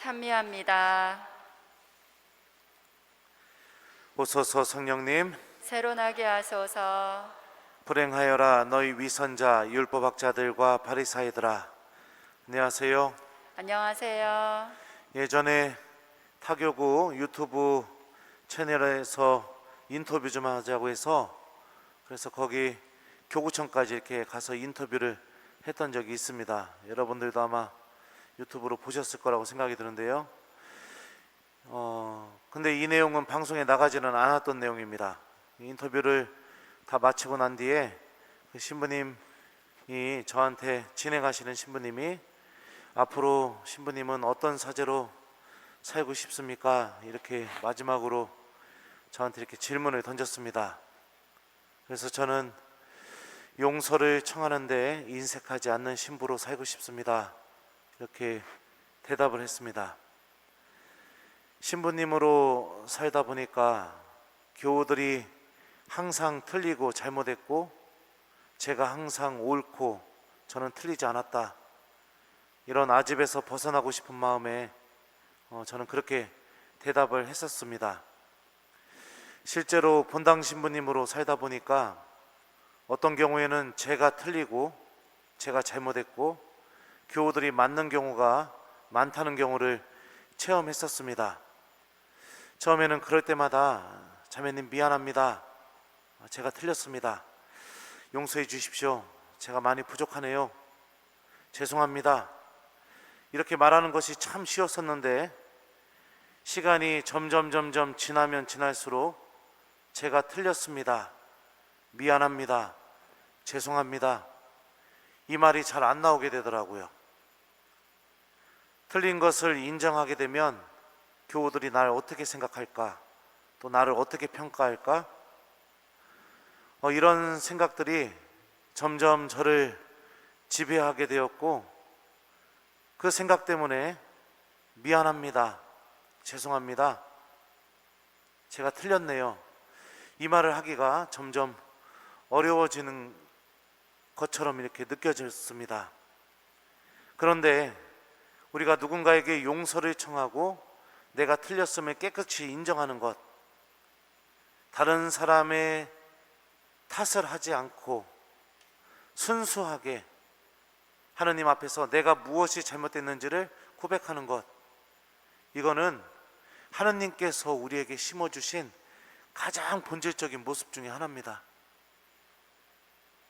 찬미합니다. 오소서 성령님, 새로 나게 하소서. 불행하여라 너희 위선자 율법학자들과 바리사이들아. 안녕하세요. 안녕하세요. 예전에 타교구 유튜브 채널에서 인터뷰 좀 하자고 해서 그래서 거기 교구청까지 이렇게 가서 인터뷰를 했던 적이 있습니다. 여러분들도 아마 유튜브로 보셨을 거라고 생각이 드는데요. 근데 이 내용은 방송에 나가지는 않았던 내용입니다. 인터뷰를 다 마치고 난 뒤에 그 신부님이 저한테 진행하시는 신부님이 앞으로 신부님은 어떤 사제로 살고 싶습니까? 이렇게 마지막으로 저한테 이렇게 질문을 던졌습니다. 그래서 저는 용서를 청하는데 인색하지 않는 신부로 살고 싶습니다. 이렇게 대답을 했습니다. 신부님으로 살다 보니까 교우들이 항상 틀리고 잘못했고 제가 항상 옳고 저는 틀리지 않았다, 이런 아집에서 벗어나고 싶은 마음에 저는 그렇게 대답을 했었습니다. 실제로 본당 신부님으로 살다 보니까 어떤 경우에는 제가 틀리고 제가 잘못했고 교우들이 맞는 경우가 많다는 경우를 체험했었습니다. 처음에는 그럴 때마다 자매님 미안합니다, 제가 틀렸습니다, 용서해 주십시오, 제가 많이 부족하네요, 죄송합니다, 이렇게 말하는 것이 참 쉬웠었는데 시간이 점점 지나면 지날수록 제가 틀렸습니다, 미안합니다, 죄송합니다, 이 말이 잘 안 나오게 되더라고요. 틀린 것을 인정하게 되면 교우들이 나를 어떻게 생각할까, 또 나를 어떻게 평가할까, 이런 생각들이 점점 저를 지배하게 되었고 그 생각 때문에 미안합니다, 죄송합니다, 제가 틀렸네요, 이 말을 하기가 점점 어려워지는 것처럼 이렇게 느껴졌습니다. 그런데 우리가 누군가에게 용서를 청하고 내가 틀렸음을 깨끗이 인정하는 것, 다른 사람의 탓을 하지 않고 순수하게 하느님 앞에서 내가 무엇이 잘못됐는지를 고백하는 것, 이거는 하느님께서 우리에게 심어주신 가장 본질적인 모습 중에 하나입니다.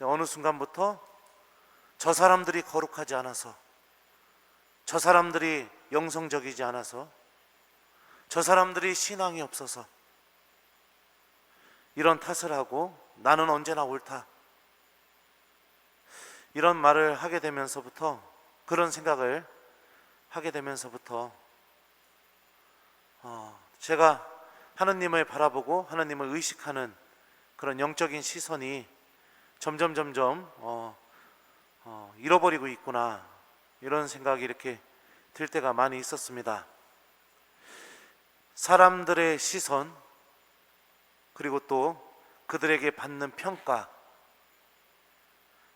어느 순간부터 저 사람들이 거룩하지 않아서, 저 사람들이 영성적이지 않아서, 저 사람들이 신앙이 없어서 이런 탓을 하고 나는 언제나 옳다, 이런 말을 하게 되면서부터, 그런 생각을 하게 되면서부터 제가 하느님을 바라보고 하느님을 의식하는 그런 영적인 시선이 점점 잃어버리고 있구나, 이런 생각이 이렇게 들 때가 많이 있었습니다. 사람들의 시선, 그리고 또 그들에게 받는 평가,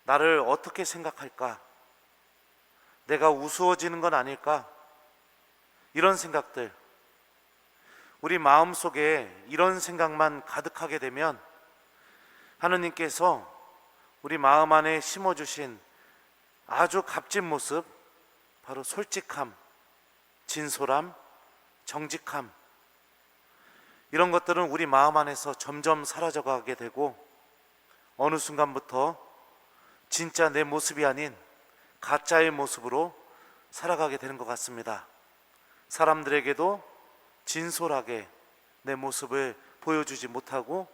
나를 어떻게 생각할까, 내가 우스워지는 건 아닐까, 이런 생각들, 우리 마음속에 이런 생각만 가득하게 되면 하느님께서 우리 마음 안에 심어주신 아주 값진 모습, 바로 솔직함, 진솔함, 정직함, 이런 것들은 우리 마음 안에서 점점 사라져가게 되고 어느 순간부터 진짜 내 모습이 아닌 가짜의 모습으로 살아가게 되는 것 같습니다. 사람들에게도 진솔하게 내 모습을 보여주지 못하고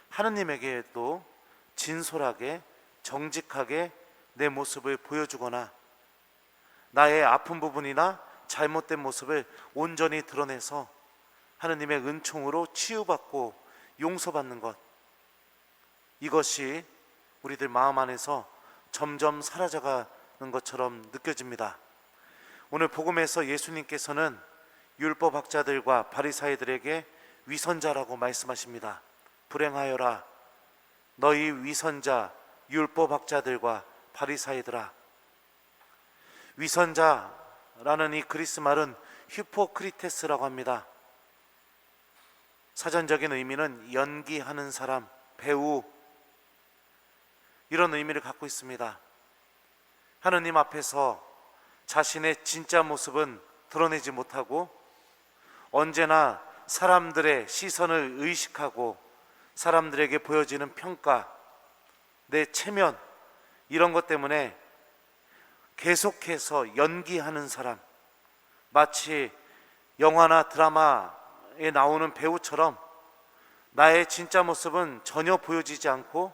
하느님에게도 진솔하게 정직하게 내 모습을 보여주거나 나의 아픈 부분이나 잘못된 모습을 온전히 드러내서 하느님의 은총으로 치유받고 용서받는 것, 이것이 우리들 마음 안에서 점점 사라져가는 것처럼 느껴집니다. 오늘 복음에서 예수님께서는 율법학자들과 바리사이들에게 위선자라고 말씀하십니다. 불행하여라 너희 위선자 율법학자들과 바리사이들아. 위선자라는 이 그리스 말은 휴포크리테스라고 합니다. 사전적인 의미는 연기하는 사람, 배우, 이런 의미를 갖고 있습니다. 하느님 앞에서 자신의 진짜 모습은 드러내지 못하고 언제나 사람들의 시선을 의식하고 사람들에게 보여지는 평가, 내 체면, 이런 것 때문에 계속해서 연기하는 사람, 마치 영화나 드라마에 나오는 배우처럼 나의 진짜 모습은 전혀 보여지지 않고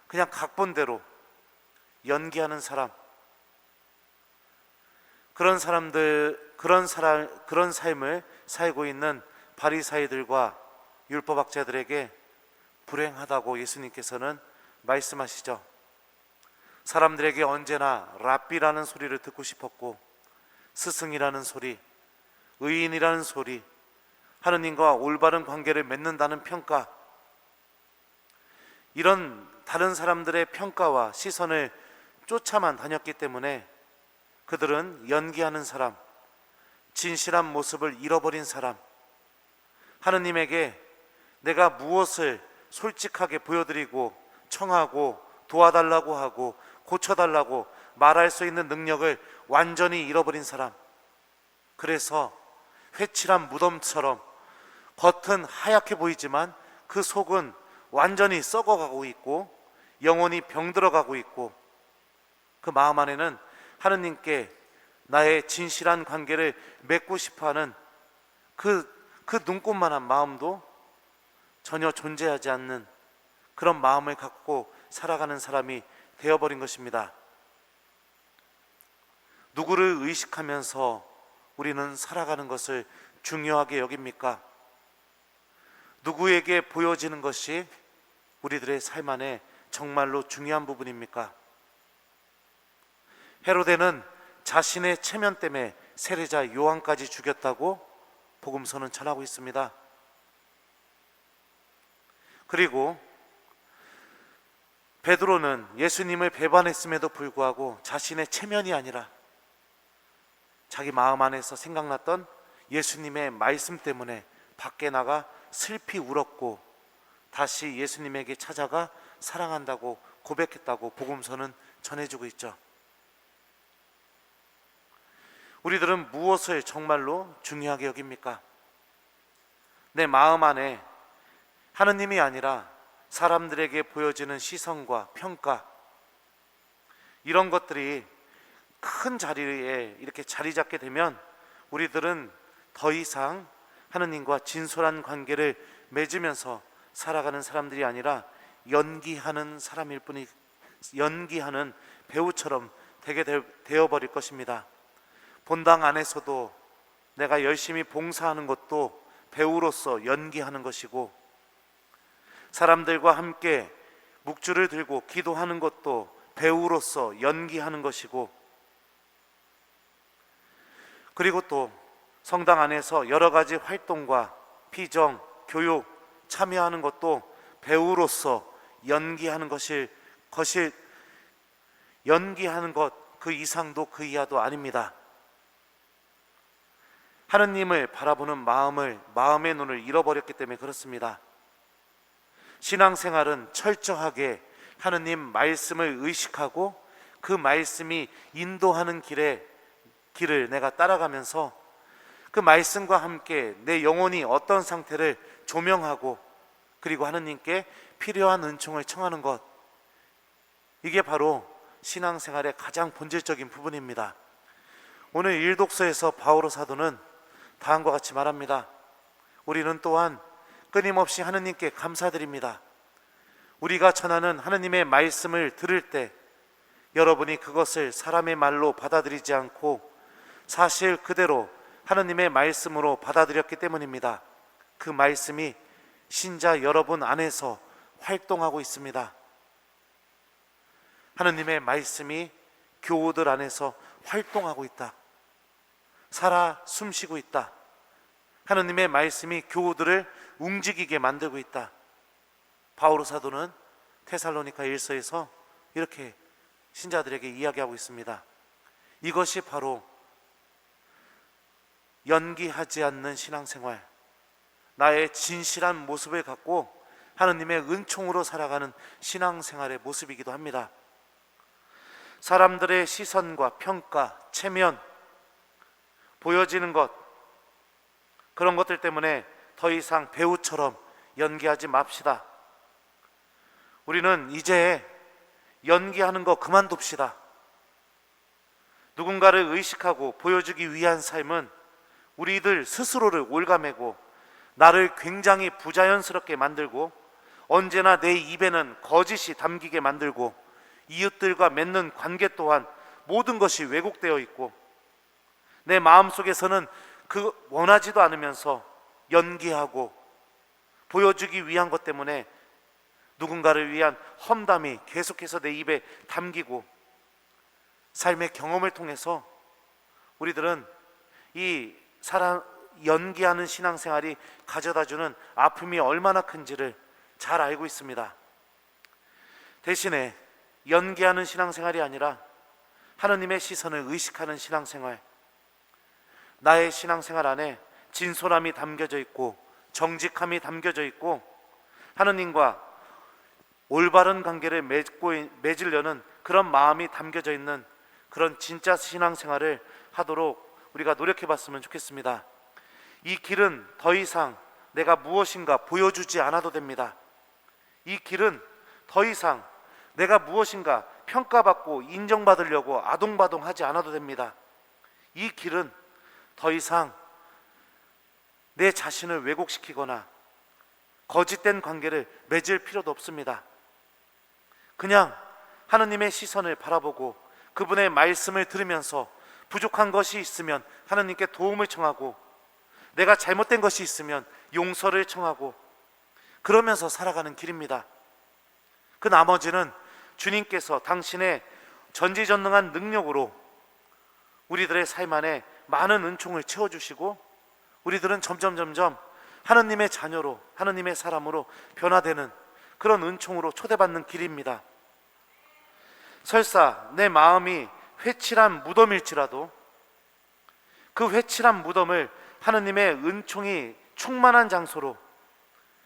그냥 각본대로 연기하는 사람, 그런 삶을 살고 있는 바리사이들과 율법학자들에게 불행하다고 예수님께서는 말씀하시죠. 사람들에게 언제나 랍비라는 소리를 듣고 싶었고, 스승이라는 소리, 의인이라는 소리, 하느님과 올바른 관계를 맺는다는 평가, 이런 다른 사람들의 평가와 시선을 쫓아만 다녔기 때문에 그들은 연기하는 사람, 진실한 모습을 잃어버린 사람, 하느님에게 내가 무엇을 솔직하게 보여드리고 청하고 도와달라고 하고 고쳐달라고 말할 수 있는 능력을 완전히 잃어버린 사람, 그래서 회칠한 무덤처럼 겉은 하얗게 보이지만 그 속은 완전히 썩어가고 있고 영혼이 병들어가고 있고, 그 마음 안에는 하느님께 나의 진실한 관계를 맺고 싶어하는 그 눈꽃만한 마음도 전혀 존재하지 않는 그런 마음을 갖고 살아가는 사람이 되어버린 것입니다. 누구를 의식하면서 우리는 살아가는 것을 중요하게 여깁니까? 누구에게 보여지는 것이 우리들의 삶 안에 정말로 중요한 부분입니까? 헤로데는 자신의 체면 때문에 세례자 요한까지 죽였다고 복음서는 전하고 있습니다. 그리고 베드로는 예수님을 배반했음에도 불구하고 자신의 체면이 아니라 자기 마음 안에서 생각났던 예수님의 말씀 때문에 밖에 나가 슬피 울었고 다시 예수님에게 찾아가 사랑한다고 고백했다고 복음서는 전해주고 있죠. 우리들은 무엇을 정말로 중요하게 여깁니까? 내 마음 안에 하느님이 아니라 사람들에게 보여지는 시선과 평가, 이런 것들이 큰 자리에 이렇게 자리 잡게 되면 우리들은 더 이상 하느님과 진솔한 관계를 맺으면서 살아가는 사람들이 아니라 연기하는 사람일 뿐이, 연기하는 배우처럼 되게 되어버릴 것입니다. 본당 안에서도 내가 열심히 봉사하는 것도 배우로서 연기하는 것이고, 사람들과 함께 묵주를 들고 기도하는 것도 배우로서 연기하는 것이고, 그리고 또 성당 안에서 여러 가지 활동과 피정, 교육 참여하는 것도 배우로서 연기하는 연기하는 것, 그 이상도 그 이하도 아닙니다. 하느님을 바라보는 마음의 눈을 잃어버렸기 때문에 그렇습니다. 신앙생활은 철저하게 하느님 말씀을 의식하고 그 말씀이 인도하는 길을 내가 따라가면서 그 말씀과 함께 내 영혼이 어떤 상태를 조명하고 그리고 하느님께 필요한 은총을 청하는 것, 이게 바로 신앙생활의 가장 본질적인 부분입니다. 오늘 일독서에서 바오로 사도는 다음과 같이 말합니다. 우리는 또한 끊임없이 하느님께 감사드립니다. 우리가 전하는 하느님의 말씀을 들을 때 여러분이 그것을 사람의 말로 받아들이지 않고 사실 그대로 하느님의 말씀으로 받아들였기 때문입니다. 그 말씀이 신자 여러분 안에서 활동하고 있습니다. 하느님의 말씀이 교우들 안에서 활동하고 있다. 살아 숨쉬고 있다. 하느님의 말씀이 교우들을 움직이게 만들고 있다. 바오로 사도는 테살로니가 1서에서 이렇게 신자들에게 이야기하고 있습니다. 이것이 바로 연기하지 않는 신앙생활, 나의 진실한 모습을 갖고 하느님의 은총으로 살아가는 신앙생활의 모습이기도 합니다. 사람들의 시선과 평가, 체면, 보여지는 것, 그런 것들 때문에 더 이상 배우처럼 연기하지 맙시다. 우리는 이제 연기하는 거 그만둡시다. 누군가를 의식하고 보여주기 위한 삶은 우리들 스스로를 올가매고 나를 굉장히 부자연스럽게 만들고 언제나 내 입에는 거짓이 담기게 만들고 이웃들과 맺는 관계 또한 모든 것이 왜곡되어 있고 내 마음속에서는 그 원하지도 않으면서 연기하고 보여주기 위한 것 때문에 누군가를 위한 험담이 계속해서 내 입에 담기고 삶의 경험을 통해서 우리들은 이 연기하는 신앙생활이 가져다주는 아픔이 얼마나 큰지를 잘 알고 있습니다. 대신에 연기하는 신앙생활이 아니라 하느님의 시선을 의식하는 신앙생활, 나의 신앙생활 안에 진솔함이 담겨져 있고 정직함이 담겨져 있고 하느님과 올바른 관계를 맺으려는 그런 마음이 담겨져 있는 그런 진짜 신앙생활을 하도록 우리가 노력해 봤으면 좋겠습니다. 이 길은 더 이상 내가 무엇인가 보여주지 않아도 됩니다. 이 길은 더 이상 내가 무엇인가 평가받고 인정받으려고 아동바동하지 않아도 됩니다. 이 길은 더 이상 내 자신을 왜곡시키거나 거짓된 관계를 맺을 필요도 없습니다. 그냥 하느님의 시선을 바라보고 그분의 말씀을 들으면서 부족한 것이 있으면 하느님께 도움을 청하고 내가 잘못된 것이 있으면 용서를 청하고 그러면서 살아가는 길입니다. 그 나머지는 주님께서 당신의 전지전능한 능력으로 우리들의 삶 안에 많은 은총을 채워주시고 우리들은 점점 하느님의 자녀로 하느님의 사람으로 변화되는 그런 은총으로 초대받는 길입니다. 설사 내 마음이 회칠한 무덤일지라도 그 회칠한 무덤을 하느님의 은총이 충만한 장소로,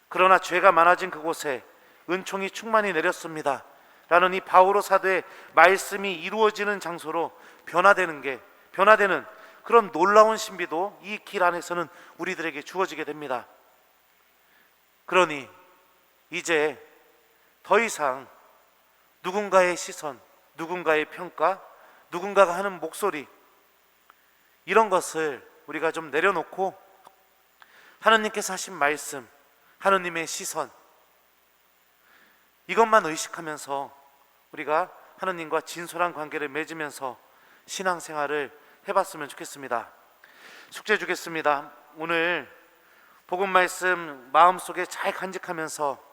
그러나 죄가 많아진 그곳에 은총이 충만히 내렸습니다 라는 이 바오로 사도의 말씀이 이루어지는 장소로 변화되는 그런 놀라운 신비도 이 길 안에서는 우리들에게 주어지게 됩니다. 그러니 이제 더 이상 누군가의 시선, 누군가의 평가, 누군가가 하는 목소리, 이런 것을 우리가 좀 내려놓고 하느님께서 하신 말씀, 하느님의 시선, 이것만 의식하면서 우리가 하느님과 진솔한 관계를 맺으면서 신앙생활을 해봤으면 좋겠습니다. 숙제 주겠습니다. 오늘 복음 말씀 마음속에 잘 간직하면서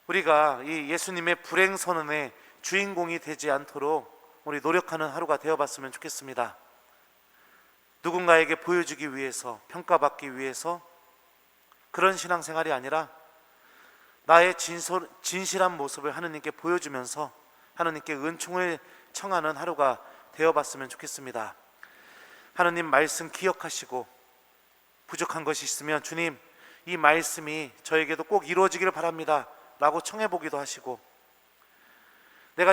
우리가 이 예수님의 불행 선언의 주인공이 되지 않도록 우리 노력하는 하루가 되어봤으면 좋겠습니다. 누군가에게 보여주기 위해서, 평가받기 위해서 그런 신앙생활이 아니라 나의 진실한 모습을 하느님께 보여주면서 하느님께 은총을 청하는 하루가 되어봤으면 좋겠습니다. 하느님 말씀 기억하시고 부족한 것이 있으면 주님, 이 말씀이 저에게도 꼭 이루어지기를 바랍니다 라고 청해보기도 하시고, 내가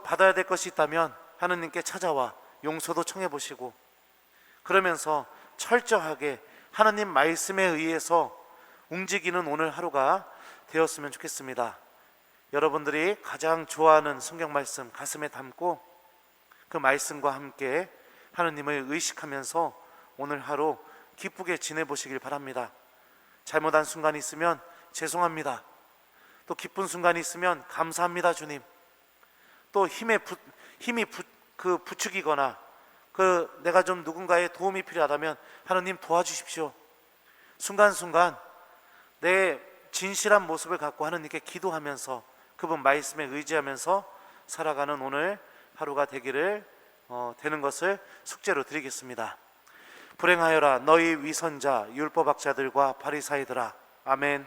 받아야 될 것이 있다면 하느님께 찾아와 용서도 청해보시고, 그러면서 철저하게 하느님 말씀에 의해서 움직이는 오늘 하루가 되었으면 좋겠습니다. 여러분들이 가장 좋아하는 성경 말씀 가슴에 담고 그 말씀과 함께 하느님을 의식하면서 오늘 하루 기쁘게 지내보시길 바랍니다. 잘못한 순간이 있으면 죄송합니다. 또 기쁜 순간이 있으면 감사합니다 주님. 또 힘이 부추기거나 내가 좀 누군가의 도움이 필요하다면 하느님 도와주십시오. 순간순간 내 진실한 모습을 갖고 하느님께 기도하면서 그분 말씀에 의지하면서 살아가는 오늘 하루가 되는 것을 숙제로 드리겠습니다. 불행하여라 너희 위선자 율법학자들과 바리사이들아. 아멘.